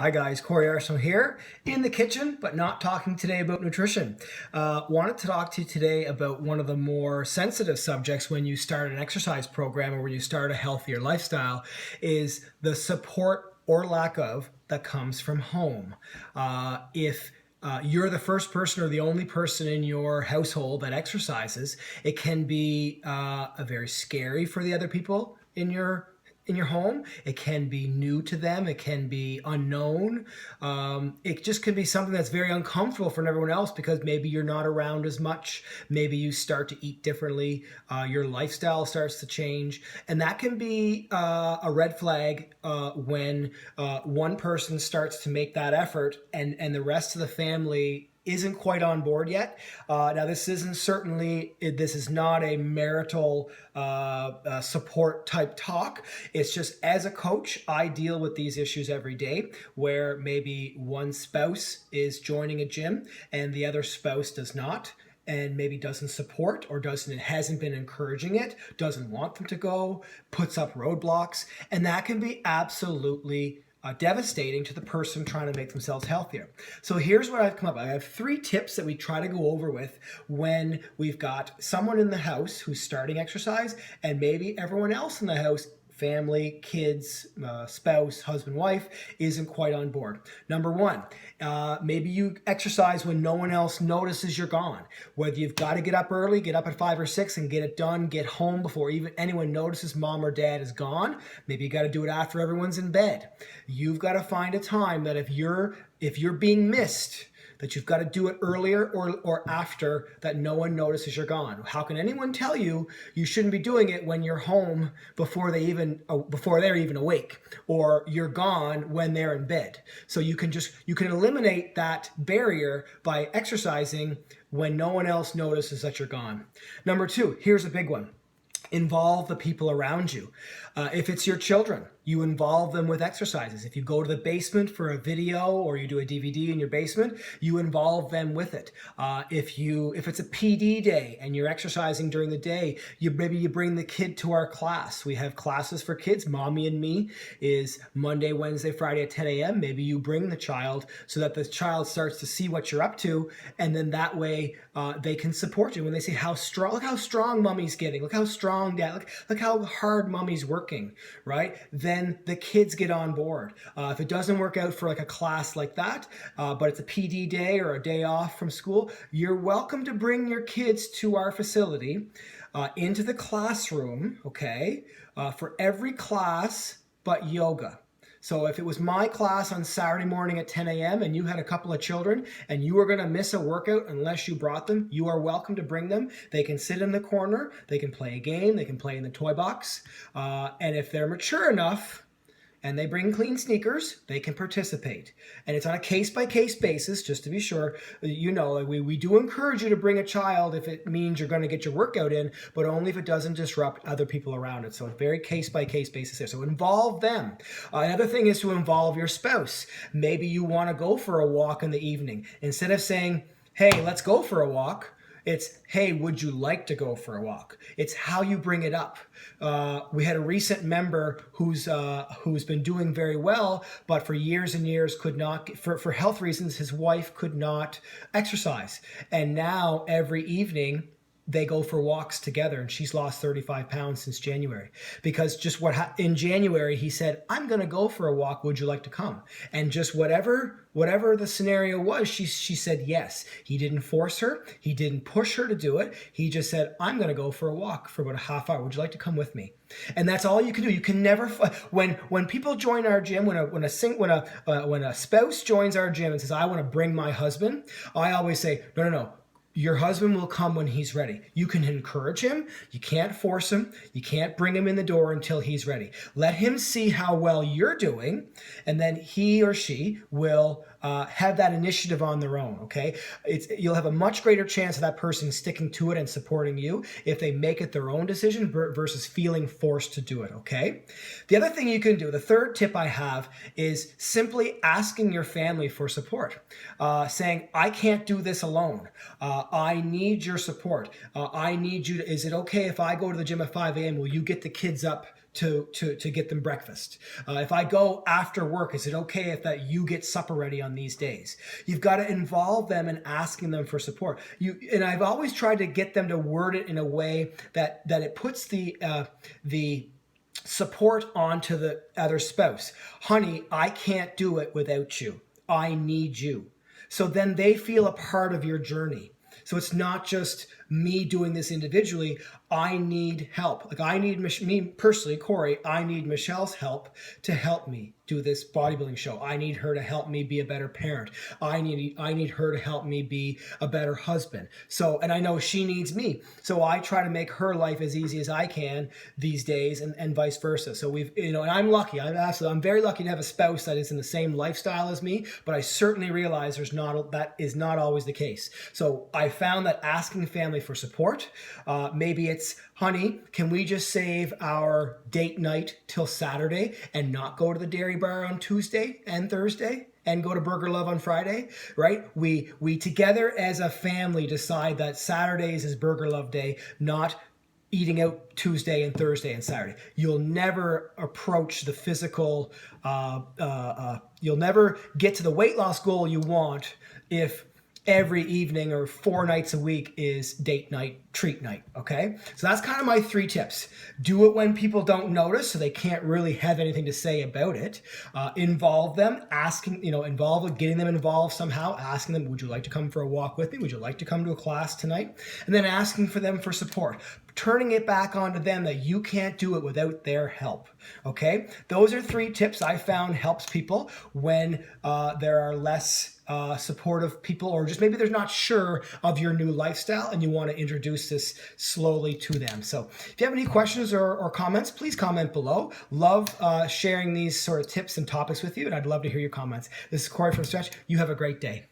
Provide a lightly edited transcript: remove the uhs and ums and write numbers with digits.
Hi guys, Corey Arsenal here in the kitchen, but not talking today about nutrition. Wanted to talk to you today about one of the more sensitive subjects when you start an exercise program or when you start a healthier lifestyle is the support or lack of that comes from home. If you're the first person or the only person in your household that exercises, it can be a very scary for the other people in your home. It can be new to them. It can be unknown. It just can be something that's very uncomfortable for everyone else because maybe you're not around as much. Maybe you start to eat differently. Your lifestyle starts to change. And that can be a red flag when one person starts to make that effort and the rest of the family isn't quite on board yet. Now, this is not a marital support type talk. It's just as a coach, I deal with these issues every day where maybe one spouse is joining a gym and the other spouse does not, and maybe doesn't support or hasn't been encouraging it, doesn't want them to go, puts up roadblocks, and that can be absolutely devastating to the person trying to make themselves healthier. So here's what I've come up with. I have 3 tips that we try to go over with when we've got someone in the house who's starting exercise and maybe everyone else in the house, family, kids, spouse, husband, wife, isn't quite on board. Number 1, maybe you exercise when no one else notices you're gone. Whether you've got to get up early, get up at 5 or 6 and get it done, get home before even anyone notices mom or dad is gone. Maybe you got to do it after everyone's in bed. You've got to find a time that if you're being missed, that you've got to do it earlier or after that no one notices you're gone. How can anyone tell you you shouldn't be doing it when you're home before they're even awake, or you're gone when they're in bed? So you can eliminate that barrier by exercising when no one else notices that you're gone. Number 2, here's a big one. Involve the people around you. If it's your children, you involve them with exercises. If you go to the basement for a video or you do a DVD in your basement, you involve them with it. If it's a PD day and you're exercising during the day, maybe you bring the kid to our class. We have classes for kids. Mommy and Me is Monday, Wednesday, Friday at 10 a.m. Maybe you bring the child so that the child starts to see what you're up to, and then that way they can support you when they say look how strong mommy's getting, look how strong dad, look how hard mommy's working, right? Then the kids get on board. If it doesn't work out for like a class like that, but it's a PD day or a day off from school, you're welcome to bring your kids to our facility into the classroom, okay, for every class but yoga. So if it was my class on Saturday morning at 10 a.m. and you had a couple of children and you were going to miss a workout unless you brought them, you are welcome to bring them. They can sit in the corner, they can play a game, they can play in the toy box, and if they're mature enough and they bring clean sneakers, they can participate. And it's on a case-by-case basis, just to be sure. We do encourage you to bring a child if it means you're going to get your workout in, but only if it doesn't disrupt other people around it. So it's very case-by-case basis there. So involve them. Another thing is to involve your spouse. Maybe you want to go for a walk in the evening. Instead of saying, hey, let's go for a walk, it's, hey, would you like to go for a walk? It's how you bring it up. We had a recent member who's been doing very well, but for years and years could not, for health reasons, his wife could not exercise. And now every evening, they go for walks together, and she's lost 35 pounds since January. Because in January, he said, I'm going to go for a walk. Would you like to come? And just whatever the scenario was, she said yes. He didn't force her. He didn't push her to do it. He just said, I'm going to go for a walk for about a half hour. Would you like to come with me? And that's all you can do. You can never, when people join our gym, when a spouse joins our gym and says, I want to bring my husband, I always say, no. Your husband will come when he's ready. You can encourage him. You can't force him. You can't bring him in the door until he's ready. Let him see how well you're doing, and then he or she will have that initiative on their own, okay? You'll have a much greater chance of that person sticking to it and supporting you if they make it their own decision versus feeling forced to do it, okay? The other thing you can do, the third tip I have, is simply asking your family for support. Saying, I can't do this alone. I need your support. I need you to, is it okay if I go to the gym at 5 a.m.? Will you get the kids up to get them breakfast? If I go after work, is it okay if that you get supper ready on these days? You've got to involve them in asking them for support. And I've always tried to get them to word it in a way that it puts the support onto the other spouse. Honey, I can't do it without you. I need you. So then they feel a part of your journey. So it's not just me doing this individually. I need help. Like I need me personally, Corey, I need Michelle's help to help me do this bodybuilding show. I need her to help me be a better parent. I need her to help me be a better husband. So, and I know she needs me. So I try to make her life as easy as I can these days, and vice versa. So we've, and I'm lucky. I'm very lucky to have a spouse that is in the same lifestyle as me, but I certainly realize that is not always the case. So I found that asking family for support, maybe it's, honey, can we just save our date night till Saturday and not go to the dairy bar on Tuesday and Thursday and go to Burger Love on Friday, right? We together as a family decide that Saturdays is Burger Love Day, not eating out Tuesday and Thursday and Saturday. You'll never approach the physical, you'll never get to the weight loss goal you want if every evening or 4 nights a week is date night, treat night, okay? So that's kind of my 3 tips. Do it when people don't notice, so they can't really have anything to say about it. Involve them, getting them involved somehow, asking them, would you like to come for a walk with me? Would you like to come to a class tonight? And then asking for them for support. Turning it back onto them that you can't do it without their help, okay? Those are 3 tips I found helps people when there are less supportive people, or just maybe they're not sure of your new lifestyle and you want to introduce this slowly to them. So if you have any questions or comments, please comment below. Love sharing these sort of tips and topics with you, and I'd love to hear your comments. This is Corey from Stretch. You have a great day.